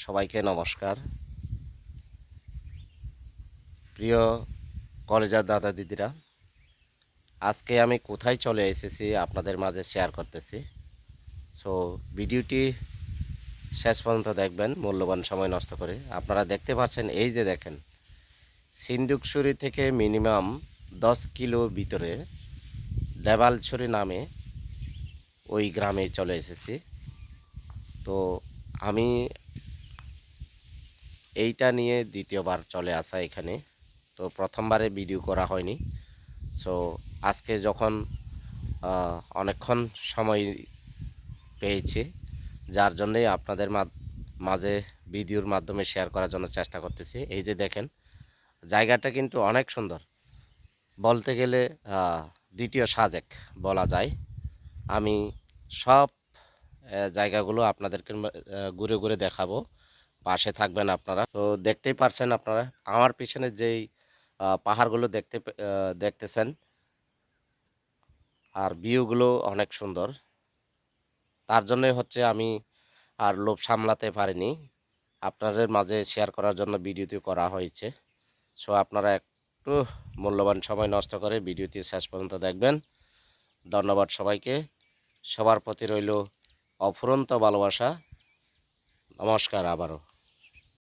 সবাইকে নমস্কার। প্রিয় কলেজার দাদা দিদিরা, আজকে আমি কোথায় চলে এসেছি আপনাদের মাঝে শেয়ার করতেছি। সো ভিডিওটি শেষ পর্যন্ত দেখবেন, মূল্যবান সময় নষ্ট করে। আপনারা দেখতে পাচ্ছেন, এই যে দেখেন, সিন্দুকছড়ি থেকে মিনিমাম 10 কিলো ভিতরে দেবালছড়ি নামে ওই গ্রামে চলে এসেছি। তো আমি এইটা নিয়ে দ্বিতীয়বার চলে আসা এখানে। তো প্রথমবারে ভিডিও করা হয়নি। সো আজকে যখন অনেকক্ষণ সময় পেয়েছি, যার জন্যই আপনাদের মাঝে ভিডিওর মাধ্যমে শেয়ার করার জন্য চেষ্টা করতেছি। এই যে দেখেন, জায়গাটা কিন্তু অনেক সুন্দর, বলতে গেলে দ্বিতীয় সাজেক বলা যায়। আমি সব জায়গাগুলো আপনাদেরকে ঘুরে ঘুরে দেখাবো, পাশে থাকবেন আপনারা। তো দেখতেই পারছেন আপনারা আমার পিছনে যেই পাহাড়গুলো দেখতেছেন, আর ভিউগুলো অনেক সুন্দর। তার জন্যই হচ্ছে আমি আর লোভ সামলাতে পারিনি, আপনাদের মাঝে শেয়ার করার জন্য ভিডিওটি করা হয়েছে। সো আপনারা একটু মূল্যবান সময় নষ্ট করে ভিডিওটি শেষ পর্যন্ত দেখবেন। ধন্যবাদ সবাইকে। সবার প্রতি রইল অফুরন্ত ভালোবাসা। নমস্কার আবারও।